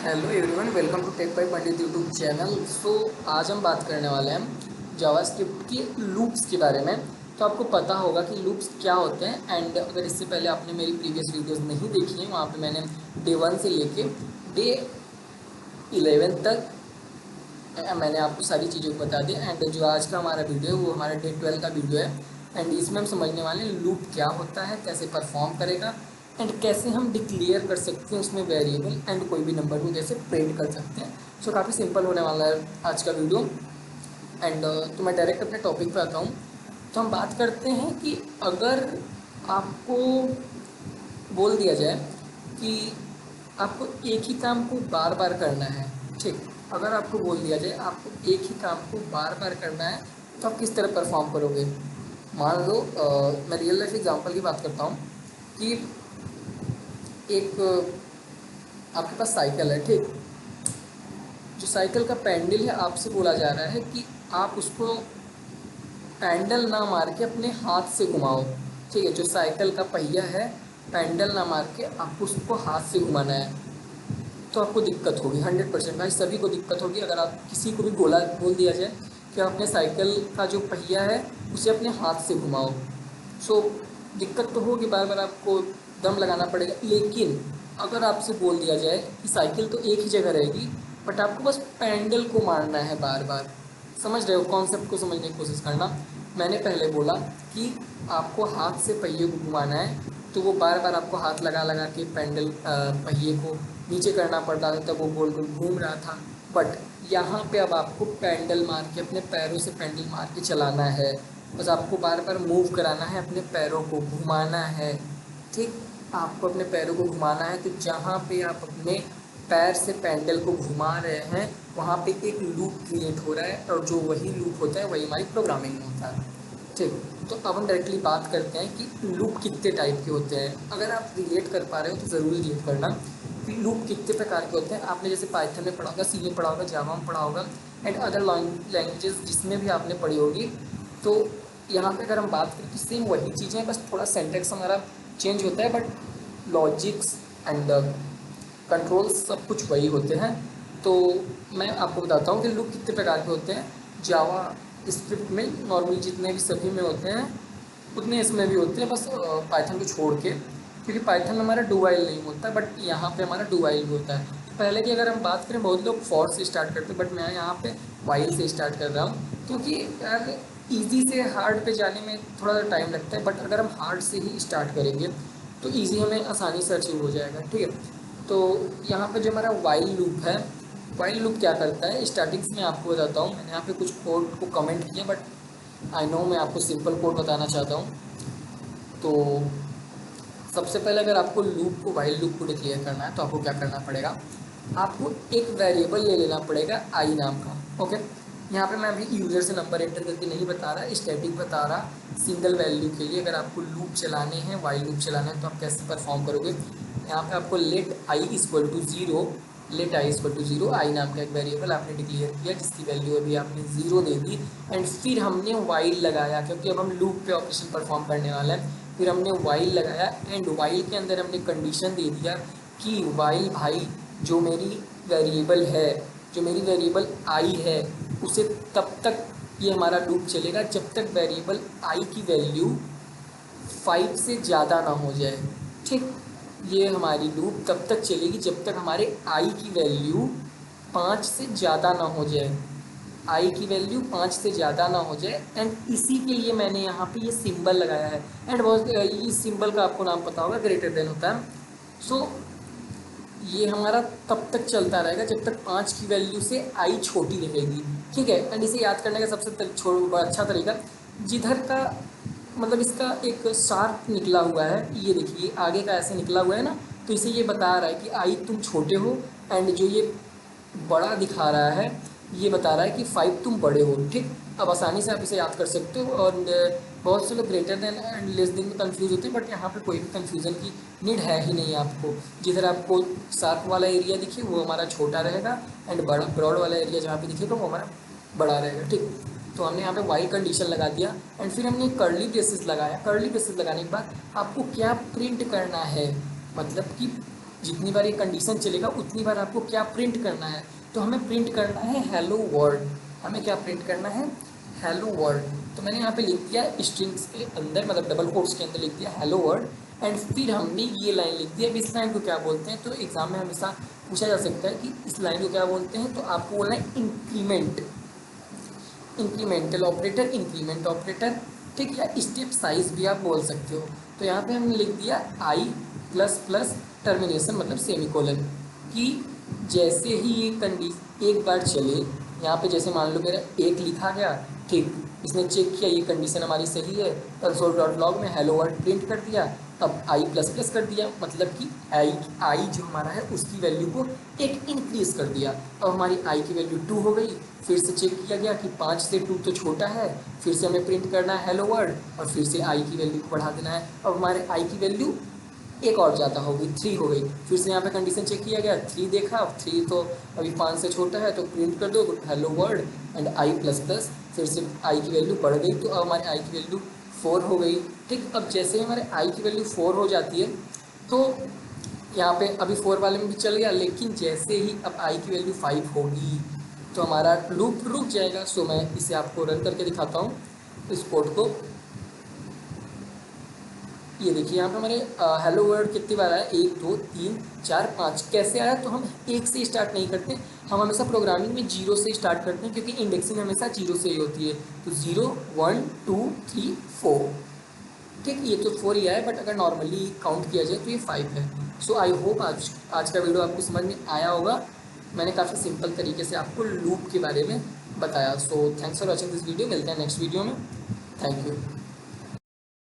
Hello everyone, welcome to tech by Pandit YouTube channel. आज हम बात करने वाले हैं जावास्क्रिप्ट की लूप्स के बारे में। तो आपको पता होगा कि लूप्स क्या होते हैं। एंड अगर इससे पहले आपने मेरी प्रीवियस वीडियोस नहीं देखी हैं, वहाँ पे मैंने डे 1 से लेके डे 11 तक मैंने आपको सारी चीज़ों को बता दिया। एंड जो आज का हमारा वीडियो है वो हमारा डे 12 का वीडियो है। एंड इसमें हम समझने वाले हैं लूप क्या होता है, कैसे परफॉर्म करेगा, एंड कैसे हम डिक्लेयर कर सकते हैं उसमें वेरिएबल एंड कोई भी नंबर को कैसे प्रिंट कर सकते हैं। सो काफ़ी सिंपल होने वाला है आज का वीडियो। एंड तो मैं डायरेक्ट अपने टॉपिक पे आता हूँ। तो हम बात करते हैं कि अगर आपको बोल दिया जाए कि आपको एक ही काम को बार बार करना है, ठीक, अगर आपको बोल दिया जाए आपको एक ही काम को बार बार करना है तो आप किस तरह परफॉर्म करोगे। मान लो मैं रियल लाइफ एग्जांपल की बात करता हूँ कि एक आपके पास साइकिल है, ठीक। जो साइकिल का पैंडल है, आपसे बोला जा रहा है कि आप उसको पैंडल ना मार के अपने हाथ से घुमाओ, ठीक है। जो साइकिल का पहिया है, पैंडल ना मार के आपको उसको हाथ से घुमाना है। तो आपको दिक्कत होगी 100%, भाई सभी को दिक्कत होगी। अगर आप किसी को भी बोल दिया जाए कि आप अपने साइकिल का जो पहिया है उसे अपने हाथ से घुमाओ, सो दिक्कत तो होगी, बार बार आपको दम लगाना पड़ेगा। लेकिन अगर आपसे बोल दिया जाए कि साइकिल तो एक ही जगह रहेगी, बट आपको बस पैंडल को मारना है बार बार, समझ रहे हो कॉन्सेप्ट को समझने की कोशिश करना। मैंने पहले बोला कि आपको हाथ से पहिए को घुमाना है, तो वो बार बार आपको हाथ लगा लगा के पैंडल पहिए को नीचे करना पड़ रहा था, तब वो गोल गोल घूम रहा था। बट यहाँ पे अब आपको पैंडल मार के अपने पैरों से पैंडल मार के चलाना है। बस आपको बार बार मूव कराना है, अपने पैरों को घुमाना है, ठीक। आपको अपने पैरों को घुमाना है, तो जहाँ पे आप अपने पैर से पैंडल को घुमा रहे हैं वहाँ पे एक लूप क्रिएट हो रहा है, और जो वही लूप होता है वही हमारी प्रोग्रामिंग में होता है, ठीक। तो अब हम डायरेक्टली बात करते हैं कि लूप कितने टाइप के होते हैं। अगर आप रिलेट कर पा रहे हो तो ज़रूर रिलेट करना कि लूप कितने प्रकार के होते हैं। आपने जैसे पाइथन में पढ़ा होगा, सी में पढ़ा होगा, जावा में पढ़ा होगा, एंड अदर लैंग्वेजेस जिसमें भी आपने पढ़ी होगी। तो यहाँ पे अगर हम बात करें तो सेम वही चीज़ें, बस थोड़ा सेंटेक्स हमारा चेंज होता है, बट लॉजिक्स एंड कंट्रोल्स सब कुछ वही होते हैं। तो मैं आपको बताता हूँ कि लूप कितने प्रकार के होते हैं। जावा स्क्रिप्ट में नॉर्मली जितने भी सभी में होते हैं उतने इसमें भी होते हैं, बस पाइथन को छोड़ के, क्योंकि पाइथन में हमारा डू वाइल नहीं होता, बट यहाँ पे हमारा डू वाइल भी होता है। तो पहले की अगर हम बात करें, बहुत लोग फॉर से स्टार्ट करते हैं, बट मैं यहाँ पे वाइल से स्टार्ट कर रहा हूँ, क्योंकि यार ईजी से हार्ड पे जाने में थोड़ा सा टाइम लगता है, बट अगर हम हार्ड से ही स्टार्ट करेंगे तो ईजी हमें आसानी से अचीव हो जाएगा, ठीक है। तो यहाँ पे जो हमारा वाइल लूप है, वाइल लूप क्या करता है स्टार्टिंग से मैं आपको बताता हूँ। मैंने यहाँ पे कुछ कोड को कमेंट किया, बट आई नो मैं आपको सिंपल कोड बताना चाहता हूँ। तो सबसे पहले अगर आपको लूप को, वाइल लूप को डिक्लेयर करना है, तो आपको क्या करना पड़ेगा, आपको एक वेरिएबल ले लेना पड़ेगा आई नाम का, ओके। यहाँ पे मैं अभी यूज़र से नंबर एंटर करके नहीं बता रहा, स्टैटिक बता रहा, सिंगल वैल्यू के लिए। अगर आपको लूप चलाने हैं, वाइल लूप चलाना है, तो आप कैसे परफॉर्म करोगे। यहाँ पे आपको let i equal to zero, let i equal to zero, i नाम का एक वेरिएबल आपने डिक्लेयर किया जिसकी वैल्यू अभी आपने ज़ीरो दे दी। एंड फिर हमने वाइल लगाया, क्योंकि अब हम लूप पे ऑपरेशन परफॉर्म करने वाले हैं। फिर हमने वाइल लगाया, एंड वाइल के अंदर हमने कंडीशन दे दिया कि वाइल भाई जो मेरी वेरिएबल है, जो मेरी वेरिएबल आई है, उसे तब तक ये हमारा लूप चलेगा जब तक वेरिएबल आई की वैल्यू 5 से ज़्यादा ना हो जाए, ठीक। ये हमारी लूप तब तक चलेगी जब तक हमारे आई की वैल्यू 5 से ज़्यादा ना हो जाए, आई की वैल्यू 5 से ज़्यादा ना हो जाए। एंड इसी के लिए मैंने यहाँ पे ये सिंबल लगाया है। एंड बहुत इस सिंबल का आपको नाम पता होगा, ग्रेटर देन होता है। सो ये हमारा तब तक चलता रहेगा जब तक 5 की वैल्यू से आई छोटी रहेगी, ठीक है। एंड इसे याद करने का सबसे अच्छा तरीका, जिधर का मतलब इसका एक शार्प निकला हुआ है, ये देखिए आगे का ऐसे निकला हुआ है ना, तो इसे ये बता रहा है कि आई तुम छोटे हो, एंड जो ये बड़ा दिखा रहा है ये बता रहा है कि 5 तुम बड़े हो, ठीक। अब आसानी से आप इसे याद कर सकते हो। और बहुत से लोग greater than and less than में कन्फ्यूज़ होते हैं, बट यहाँ पे कोई भी कन्फ्यूज़न की नीड है ही नहीं आपको। जिधर आपको शार्प वाला एरिया दिखे वो हमारा छोटा रहेगा, एंड बड़ा ब्रॉड वाला एरिया जहाँ पे दिखेगा वो हमारा बड़ा रहेगा, ठीक। तो हमने यहाँ पे वाइल कंडीशन लगा दिया, एंड फिर हमने कर्ली ब्रेसेस लगाया। कर्ली ब्रेसेस लगाने के बाद आपको क्या प्रिंट करना है, मतलब कि जितनी बार ये कंडीशन चलेगा उतनी बार आपको क्या प्रिंट करना है, तो हमें प्रिंट करना है हेलो वर्ल्ड। हमें क्या प्रिंट करना है, हेलो वर्ल्ड। तो मैंने यहाँ पे लिख दिया स्ट्रिंग्स के अंदर, मतलब डबल कोट्स के अंदर लिख दिया हेलो वर्ल्ड, एंड फिर हमने ये लाइन लिख दी। अब इस लाइन को क्या बोलते हैं, तो एग्जाम में हमेशा पूछा जा सकता है कि इस लाइन को क्या बोलते हैं, तो आपको बोलना है increment, incremental operator, increment operator, ठीक, या स्टेप साइज भी आप बोल सकते हो। तो यहाँ पे हमने लिख दिया आई प्लस प्लस टर्मिनेशन मतलब सेमीकोलन, कि जैसे ही ये कंडीशन एक बार चले, यहाँ पे जैसे मान लो मेरा एक लिखा गया, ठीक, इसने चेक किया ये कंडीशन हमारी सही है, console.log में हेलो वर्ल्ड प्रिंट कर दिया, अब आई प्लस प्लस कर दिया, मतलब कि आई जो हमारा है उसकी वैल्यू को एक इंक्रीज कर दिया। अब हमारी आई की वैल्यू 2 हो गई, फिर से चेक किया गया कि 5 से 2 तो छोटा है, फिर से हमें प्रिंट करना है हेलो वर्ल्ड, और फिर से आई की वैल्यू को बढ़ा देना है। अब हमारे आई की वैल्यू एक और ज़्यादा हो गई, 3 हो गई, फिर से यहाँ पे कंडीशन चेक किया गया, 3 देखा, 3 तो अभी 5 से छोटा है, तो प्रिंट कर दो hello world and I plus plus, फिर से आई की वैल्यू बढ़ गई, तो अब हमारे आई की वैल्यू 4 हो गई, ठीक। अब जैसे हमारे आई की वैल्यू 4 हो जाती है, तो यहाँ पे अभी 4 वाले में भी चल गया, लेकिन जैसे ही अब आई की वैल्यू 5 होगी तो हमारा लूप रुक जाएगा। सो मैं इसे आपको रन करके दिखाता हूँ इस कोड को। ये देखिए यहाँ पे हमारे हेलो वर्ल्ड कितनी बार आया, 1 2 3 4 5, कैसे आया, तो हम 1 से स्टार्ट नहीं करते, हम हमेशा प्रोग्रामिंग में 0 से स्टार्ट करते हैं, क्योंकि इंडेक्सिंग हमेशा 0 से ही होती है। तो 0 1 2 3 4, ठीक, ये तो 4 ही है, बट अगर नॉर्मली काउंट किया जाए तो ये 5 है। सो आई होप आज का वीडियो आपको समझ में आया होगा। मैंने काफ़ी सिंपल तरीके से आपको लूप के बारे में बताया। So thanks for watching this video, मिलते हैं नेक्स्ट वीडियो में। Thank you.